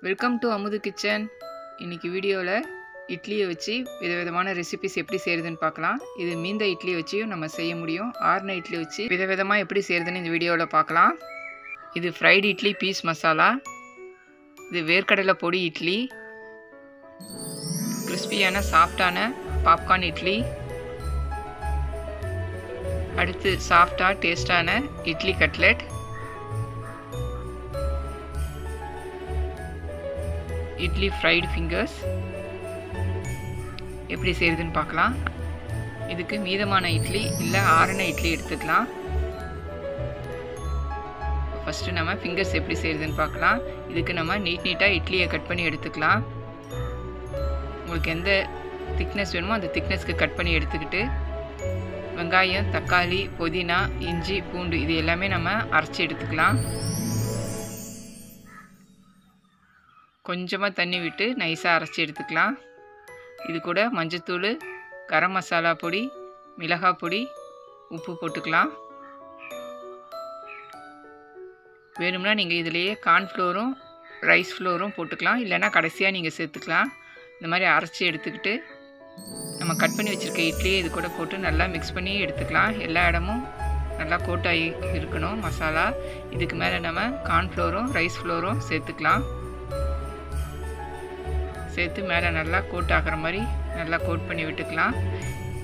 Welcome to அமுது kitchen. இன்றைக்கி வீடியோவில் இட்லியை வச்சு விதவிதமான ரெசிபிஸ் எப்படி செய்கிறதுன்னு பார்க்கலாம். இது மீந்த இட்லி வச்சியும் நம்ம செய்ய முடியும். ஆறுன இட்லி வச்சு விதவிதமாக எப்படி செய்கிறதுன்னு இந்த வீடியோவில் பார்க்கலாம். இது ஃப்ரைடு இட்லி பீஸ் மசாலா. இது வேர்க்கடலை பொடி இட்லி. கிறிஸ்பியான சாஃப்டான பாப்கார்ன் இட்லி. அடுத்து சாஃப்டாக டேஸ்டான idli cutlet. Idli fried fingers எப்படி செய்கிறதுன்னு பார்க்கலாம். இதுக்கு மீதமான இட்லி இல்லை ஆறுன இட்லி எடுத்துக்கலாம். ஃபஸ்ட்டு நம்ம ஃபிங்கர்ஸ் எப்படி செய்கிறதுன்னு பார்க்கலாம். இதுக்கு நம்ம நீட்டாக இட்லியை கட் பண்ணி எடுத்துக்கலாம். உங்களுக்கு எந்த திக்னஸ் வேணுமோ அந்த திக்னஸ்க்கு கட் பண்ணி எடுத்துக்கிட்டு வெங்காயம், தக்காளி, புதினா, இஞ்சி, பூண்டு இது எல்லாமே நம்ம அரைச்சி எடுத்துக்கலாம். கொஞ்சமாக தண்ணி விட்டு நைஸாக அரைச்சி எடுத்துக்கலாம். இது கூட மஞ்சத்தூள், கரம் மசாலா பொடி, மிளகாய் பொடி, உப்பு போட்டுக்கலாம். வேணும்னா நீங்கள் இதிலேயே கார்ன்ஃப்ளோரும் ரைஸ் ஃப்ளோரும் போட்டுக்கலாம். இல்லைன்னா கடைசியாக நீங்கள் சேர்த்துக்கலாம். இந்த மாதிரி அரைச்சி எடுத்துக்கிட்டு நம்ம கட் பண்ணி வச்சுருக்க இட்லியை இது கூட போட்டு நல்லா மிக்ஸ் பண்ணி எடுத்துக்கலாம். எல்லா இடமும் நல்லா கோட்டாகி இருக்கணும் மசாலா. இதுக்கு மேலே நம்ம கார்ன்ஃப்ளோரும் ரைஸ் ஃப்ளோரும் சேர்த்துக்கலாம். சேர்த்து மேலே நல்லா கோட் ஆகிற மாதிரி நல்லா கோட் பண்ணி விட்டுக்கலாம்.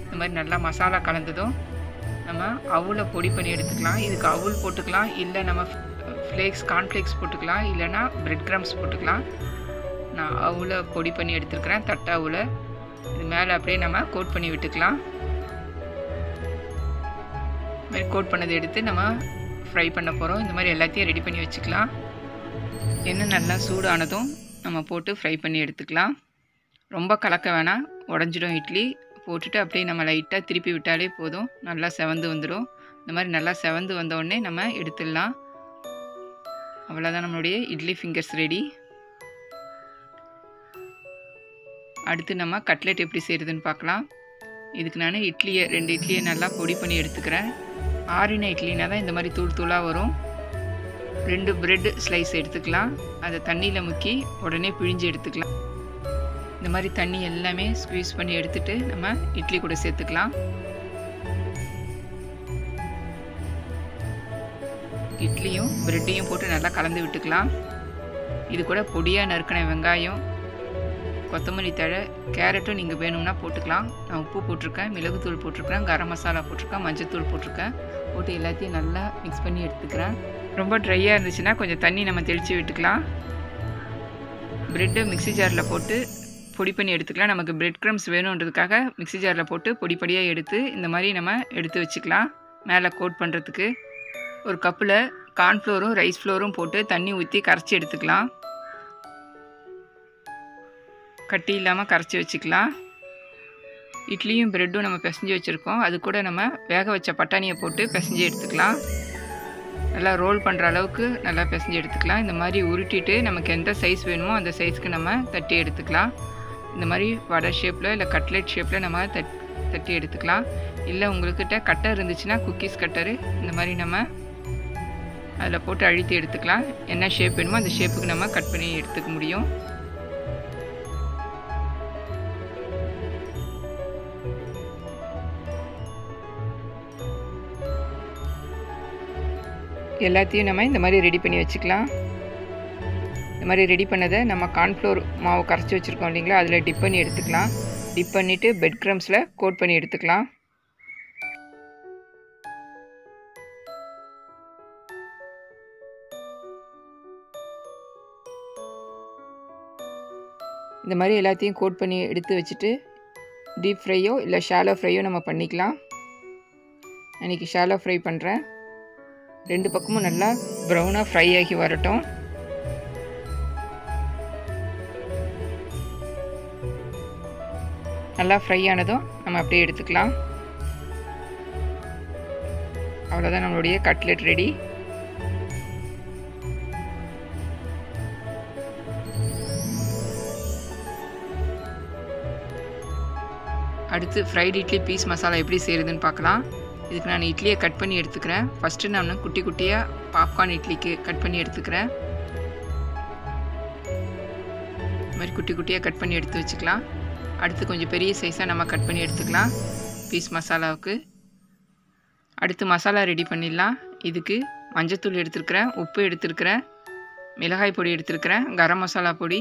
இந்த மாதிரி நல்லா மசாலா கலந்ததும் நம்ம அவுலை பொடி பண்ணி எடுத்துக்கலாம். இதுக்கு அவுல் போட்டுக்கலாம், இல்லை நம்ம ஃப்ளேக்ஸ் கார்ன்ஃப்ளேக்ஸ் போட்டுக்கலாம், இல்லைன்னா பிரெட் க்ரம்ஸ் போட்டுக்கலாம். நான் அவுலை பொடி பண்ணி எடுத்துருக்கிறேன், தட்டை அவுலை. இது மேலே அப்படியே நம்ம கோட் பண்ணி விட்டுக்கலாம். இந்த மாதிரி கோட் பண்ணதை எடுத்து நம்ம ஃப்ரை பண்ண போகிறோம். இந்த மாதிரி எல்லாத்தையும் ரெடி பண்ணி வச்சுக்கலாம். எண்ணெய் நல்லா சூடானதும் நம்ம போட்டு ஃப்ரை பண்ணி எடுத்துக்கலாம். ரொம்ப கலக்க வேணாம், உடஞ்சிடும் இட்லி. போட்டுட்டு அப்படியே நம்ம லைட்டாக திருப்பி விட்டாலே போதும், நல்லா செவந்து வந்துடும். இந்த மாதிரி நல்லா செவந்து வந்தோடனே நம்ம எடுத்துடலாம். அவ்வளோதான், நம்மளுடைய இட்லி ஃபிங்கர்ஸ் ரெடி. அடுத்து நம்ம கட்லெட் எப்படி செய்கிறதுன்னு பார்க்கலாம். இதுக்கு நான் ரெண்டு இட்லியை நல்லா பொடி பண்ணி எடுத்துக்கிறேன். ஆறின இட்லினா தான் இந்த மாதிரி தூள் தூளாக வரும். 2 பிரெட் ஸ்லைஸ் எடுத்துக்கலாம். அதை தண்ணியில் முக்கி உடனே பிழிஞ்சு எடுத்துக்கலாம். இந்த மாதிரி தண்ணி எல்லாமே ஸ்குவீஸ் பண்ணி எடுத்துட்டு நம்ம இட்லி கூட சேர்த்துக்கலாம். இட்லியும் பிரெட்டையும் போட்டு நல்லா கலந்து விட்டுக்கலாம். இது கூட பொடியாக நறுக்கின வெங்காயம், கொத்தமல்லி தழை, கேரட்டும் நீங்கள் வேணும்னா போட்டுக்கலாம். நான் உப்பு போட்டிருக்கேன், மிளகுத்தூள் போட்டிருக்கேன், கரம் மசாலா போட்டிருக்கேன், மஞ்சத்தூள் போட்டிருக்கேன். போட்டு எல்லாத்தையும் நல்லா மிக்ஸ் பண்ணி எடுத்துக்கிறேன். ரொம்ப ட்ரையாக இருந்துச்சுன்னா கொஞ்சம் தண்ணி நம்ம தெளித்து விட்டுக்கலாம். ப்ரெட்டை மிக்ஸி ஜாரில் போட்டு பொடி பண்ணி எடுத்துக்கலாம். நமக்கு பிரெட் க்ரம்ஸ் வேணுன்றதுக்காக மிக்ஸி ஜாரில் போட்டு பொடி பொடியாக எடுத்து இந்த மாதிரி நம்ம எடுத்து வச்சுக்கலாம். மேலே கோட் பண்ணுறதுக்கு ஒரு கப்பில் கார்ன்ஃப்ளோரும் ரைஸ் ஃப்ளோரும் போட்டு தண்ணி ஊற்றி கரைச்சி எடுத்துக்கலாம். கட்டி இல்லாமல் கரைச்சி வச்சுக்கலாம். இட்லியும் ப்ரெட்டும் நம்ம பிசைஞ்சு வச்சுருக்கோம். அது கூட நம்ம வேக வச்ச பட்டாணியை போட்டு பிசைஞ்சு எடுத்துக்கலாம். நல்லா ரோல் பண்ணுற அளவுக்கு நல்லா பிசைஞ்சு எடுத்துக்கலாம். இந்த மாதிரி உருட்டிட்டு நமக்கு எந்த சைஸ் வேணுமோ அந்த சைஸ்க்கு நம்ம தட்டி எடுத்துக்கலாம். இந்த மாதிரி வடை ஷேப்பில் இல்லை கட்லெட் ஷேப்பில் நம்ம தட்டி எடுத்துக்கலாம். இல்லை உங்கள்கிட்ட கட்டர் இருந்துச்சுன்னா குக்கீஸ் கட்டரு இந்த மாதிரி நம்ம அதில் போட்டு அழுத்தி எடுத்துக்கலாம். என்ன ஷேப் வேணுமோ அந்த ஷேப்புக்கு நம்ம கட் பண்ணி எடுத்துக்க முடியும். எல்லாத்தையும் நம்ம இந்த மாதிரி ரெடி பண்ணி வச்சுக்கலாம். இந்த மாதிரி ரெடி பண்ணதை நம்ம கார்ன்ஃப்ளோர் மாவு கரைச்சி வச்சுருக்கோம் இல்லைங்களா, அதில் டிப் பண்ணி எடுத்துக்கலாம். டிப் பண்ணிவிட்டு பிரெட் க்ரம்ஸில் கோட் பண்ணி எடுத்துக்கலாம். இந்த மாதிரி எல்லாத்தையும் கோட் பண்ணி எடுத்து வச்சுட்டு டீப் ஃப்ரையோ இல்லை ஷாலோ ஃப்ரையோ நம்ம பண்ணிக்கலாம். இன்றைக்கி ஷாலோ ஃப்ரை பண்ணுறேன். 2 பக்கமும் நல்லா ப்ரௌனாக ஃப்ரை ஆகி வரட்டும். நல்லா ஃப்ரை ஆனதும் நம்ம அப்படியே எடுத்துக்கலாம். அவ்வளோதான், நம்மளுடைய கட்லெட் ரெடி. அடுத்து ஃப்ரைட் இட்லி பீஸ் மசாலா எப்படி செய்கிறதுன்னு பார்க்கலாம். இதுக்கு நான் இட்லியை கட் பண்ணி எடுத்துக்கிறேன். ஃபஸ்ட்டு நான் குட்டி குட்டியாக பாப்கார்ன் இட்லிக்கு கட் பண்ணி எடுத்துக்கிறேன். மாதிரி குட்டி குட்டியாக கட் பண்ணி எடுத்து வச்சுக்கலாம். அடுத்து கொஞ்சம் பெரிய சைஸாக நம்ம கட் பண்ணி எடுத்துக்கலாம் பீஸ் மசாலாவுக்கு. அடுத்து மசாலா ரெடி பண்ணிடலாம். இதுக்கு மஞ்சத்தூள் எடுத்துருக்கிறேன், உப்பு எடுத்துருக்கிறேன், மிளகாய் பொடி எடுத்துருக்கிறேன், கரம் மசாலா பொடி,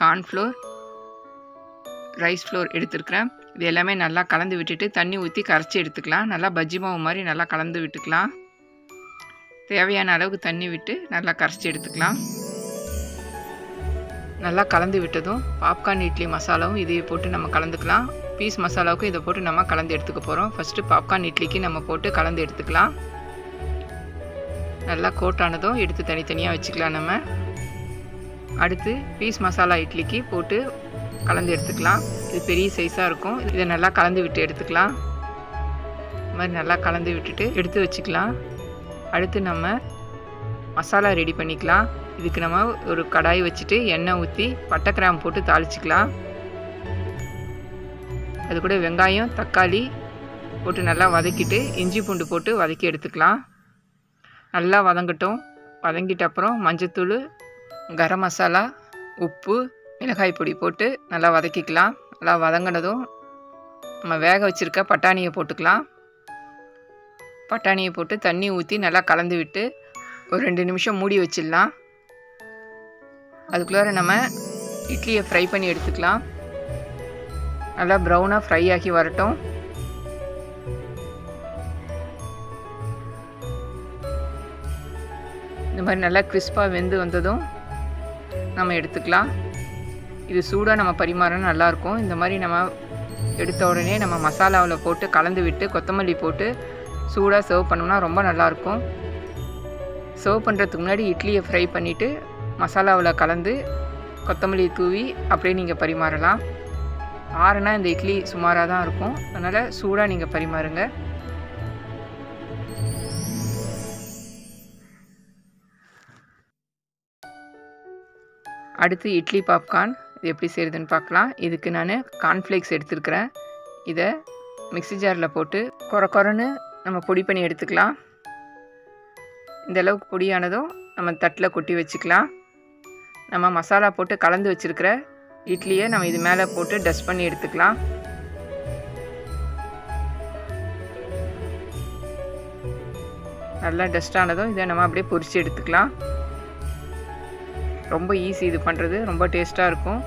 கார்ன்ஃப்ளோர், ரைஸ் ஃப்ளோர் எடுத்துருக்கிறேன். இது எல்லாமே நல்லா கலந்து விட்டுட்டு தண்ணி ஊற்றி கரைச்சி எடுத்துக்கலாம். நல்லா பஜ்ஜி மாவு மாதிரி நல்லா கலந்து விட்டுக்கலாம். தேவையான அளவுக்கு தண்ணி விட்டு நல்லா கரைச்சி எடுத்துக்கலாம். நல்லா கலந்து விட்டதும் பாப்கார்ன் இட்லி மசாலாவும் இதையை போட்டு நம்ம கலந்துக்கலாம். பீஸ் மசாலாவுக்கும் இதை போட்டு நம்ம கலந்து எடுத்துக்க போகிறோம். ஃபஸ்ட்டு பாப்கார்ன் இட்லிக்கு நம்ம போட்டு கலந்து எடுத்துக்கலாம். நல்லா கோட்டானதும் எடுத்து தனித்தனியாக வச்சுக்கலாம் நம்ம. அடுத்து பீஸ் மசாலா இட்லிக்கு போட்டு கலந்து எடுத்துக்கலாம். இது பெரிய சைஸாக இருக்கும். இதை நல்லா கலந்து விட்டு எடுத்துக்கலாம். இது மாதிரி நல்லா கலந்து விட்டுட்டு எடுத்து வச்சுக்கலாம். அடுத்து நம்ம மசாலா ரெடி பண்ணிக்கலாம். இதுக்கு நம்ம ஒரு கடாய் வச்சுட்டு எண்ணெய் ஊற்றி பட்டை கிராம்பு போட்டு தாளிச்சிக்கலாம். அது கூட வெங்காயம் தக்காளி போட்டு நல்லா வதக்கிட்டு இஞ்சி பூண்டு போட்டு வதக்கி எடுத்துக்கலாம். நல்லா வதங்கட்டும். வதங்கிட்ட அப்புறம் மஞ்சத்தூள், கரம் மசாலா, உப்பு, மிளகாய் பொடி போட்டு நல்லா வதக்கிக்கலாம். நல்லா வதங்கினதும் நம்ம வேக வச்சுருக்க பட்டாணியை போட்டுக்கலாம். பட்டாணியை போட்டு தண்ணி ஊற்றி நல்லா கலந்து விட்டு ஒரு 2 நிமிஷம் மூடி வச்சிடலாம். அதுக்குள்ளார நம்ம இட்லியை ஃப்ரை பண்ணி எடுத்துக்கலாம். நல்லா ப்ரௌனாக ஃப்ரை ஆகி வரட்டும். இந்த மாதிரி நல்லா கிறிஸ்பாக வெந்து வந்ததும் நம்ம எடுத்துக்கலாம். இது சூடாக நம்ம பரிமாறினா நல்லாயிருக்கும். இந்த மாதிரி நம்ம எடுத்த உடனே நம்ம மசாலாவில் போட்டு கலந்து விட்டு கொத்தமல்லி போட்டு சூடாக சர்வ் பண்ணோம்னா ரொம்ப நல்லாயிருக்கும். சர்வ் பண்ணுறதுக்கு முன்னாடி இட்லியை ஃப்ரை பண்ணிவிட்டு மசாலாவில் கலந்து கொத்தமல்லி தூவி அப்படியே நீங்கள் பரிமாறலாம். ஆறுனா இந்த இட்லி சுமாராக தான் இருக்கும். அதனால் சூடாக நீங்கள் பரிமாறுங்க. அடுத்து இட்லி பாப்கார்ன் இது எப்படி செய்கிறதுன்னு பார்க்கலாம். இதுக்கு நான் கார்ன்ஃப்ளேக்ஸ் எடுத்துருக்கிறேன். இதை மிக்ஸி ஜாரில் போட்டு கொரன்னு நம்ம பொடி பண்ணி எடுத்துக்கலாம். இந்த அளவுக்கு பொடியானதும் நம்ம தட்டில் கொட்டி வச்சுக்கலாம். நம்ம மசாலா போட்டு கலந்து வச்சுருக்கிற இட்லியை நம்ம இது மேலே போட்டு டஸ்ட் பண்ணி எடுத்துக்கலாம். நல்லா டஸ்ட் ஆனதும் இதை நம்ம அப்படியே பொரித்து எடுத்துக்கலாம். ரொம்ப ஈஸி இது பண்ணுறது, ரொம்ப டேஸ்ட்டாக இருக்கும்.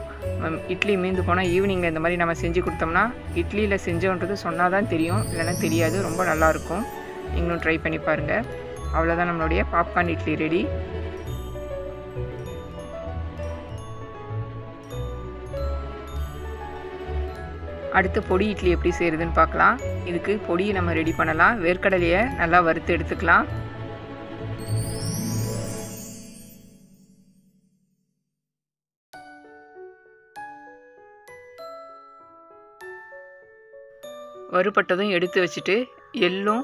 இட்லி மீந்து போனால் ஈவினிங்கில் இந்த மாதிரி நம்ம செஞ்சு கொடுத்தோம்னா இட்லியில் செஞ்சோன்றது சொன்னால் தான் தெரியும், இல்லைன்னா தெரியாது. ரொம்ப நல்லாயிருக்கும். நீங்களும் ட்ரை பண்ணி பாருங்கள். அவ்வளோதான், நம்மளுடைய பாப்கார்ன் இட்லி ரெடி. அடுத்து பொடி இட்லி எப்படி செய்கிறதுன்னு பார்க்கலாம். இதுக்கு பொடியை நம்ம ரெடி பண்ணலாம். வேர்க்கடலையை நல்லா வறுத்து எடுத்துக்கலாம். வறுபட்டதும் எடுத்து வச்சுட்டு எள்ளும்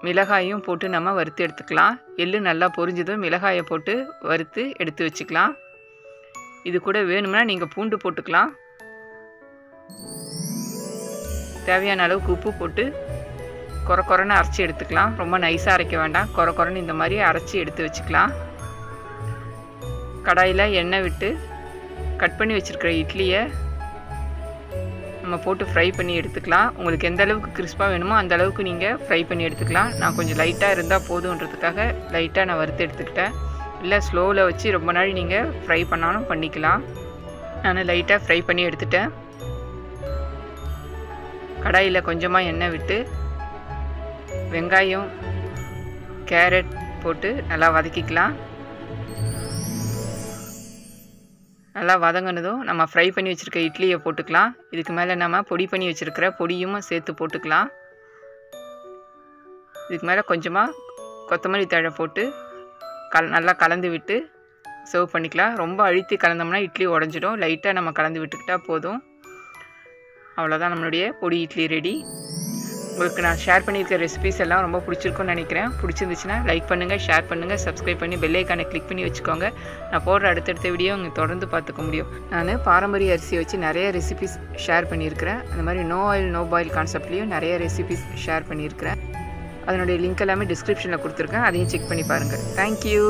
மிளகாயும் போட்டு நம்ம வறுத்து எடுத்துக்கலாம். எள்ளு நல்லா பொரிஞ்சதும் மிளகாயை போட்டு வறுத்து எடுத்து வச்சுக்கலாம். இது கூட வேணும்னா நீங்கள் பூண்டு போட்டுக்கலாம். தேவையான அளவுக்கு உப்பு போட்டு கொரன்னு அரைச்சி எடுத்துக்கலாம். ரொம்ப நைஸாக அரைக்க வேண்டாம், கொரன்னு இந்த மாதிரி அரைச்சி எடுத்து வச்சுக்கலாம். கடாயில் எண்ணெய் விட்டு கட் பண்ணி வச்சுருக்கிற இட்லியை நம்ம போட்டு ஃப்ரை பண்ணி எடுத்துக்கலாம். உங்களுக்கு எந்த அளவுக்கு கிறிஸ்பாக வேணுமோ அந்த அளவுக்கு நீங்கள் ஃப்ரை பண்ணி எடுத்துக்கலாம். நான் கொஞ்சம் லைட்டாக இருந்தால் போதுன்றதுக்காக லைட்டாக நான் வறுத்து எடுத்துக்கிட்டேன். இல்லை ஸ்லோவில் வச்சு ரொம்ப நாள் நீங்கள் ஃப்ரை பண்ணாலும் பண்ணிக்கலாம். நான் லைட்டாக ஃப்ரை பண்ணி எடுத்துட்டேன். கடாயில் கொஞ்சமாக எண்ணெய் விட்டு வெங்காயம் கேரட் போட்டு நல்லா வதக்கிக்கலாம். நல்லா வதங்கினதும் நம்ம ஃப்ரை பண்ணி வச்சுருக்க இட்லியை போட்டுக்கலாம். இதுக்கு மேலே நம்ம பொடி பண்ணி வச்சுருக்கிற பொடியும் சேர்த்து போட்டுக்கலாம். இதுக்கு மேலே கொஞ்சமாக கொத்தமல்லி தழை போட்டு நல்லா கலந்து விட்டு சர்வ் பண்ணிக்கலாம். ரொம்ப அழுத்தி கலந்தோம்னா இட்லி உடஞ்சிடும். லைட்டாக நம்ம கலந்து விட்டுக்கிட்டால் போதும். அவ்வளோதான், நம்மளுடைய பொடி இட்லி ரெடி. உங்களுக்கு நான் ஷேர் பண்ணியிருக்க ரெசிபிஸ் எல்லாம் ரொம்ப பிடிச்சிருக்குன்னு நினைக்கிறேன். பிடிச்சிருந்துச்சுன்னா லைக் பண்ணுங்கள், ஷேர் பண்ணுங்கள், சப்ஸ்கிரைப் பண்ணி பெல் ஐக்கானை கிளிக் பண்ணி வச்சுக்கோங்க. நான் போடுற அடுத்தடுத்த வீடியோ உங்கள் தொடர்ந்து பார்த்துக்க முடியும். நான் பாரம்பரிய அரிசியை வச்சு நிறைய ரெசிபிஸ் ஷேர் பண்ணியிருக்கிறேன். அந்த மாதிரி நோ ஆயில் நோ பாயில் கான்செப்ட்லேயும் நிறைய ரெசிபிஸ் ஷேர் பண்ணியிருக்கிறேன். அதனுடைய லிங்க் எல்லாமே டிஸ்கிரிப்ஷனில் கொடுத்துருக்கேன். அதையும் செக் பண்ணி பாருங்கள். தேங்க்யூ.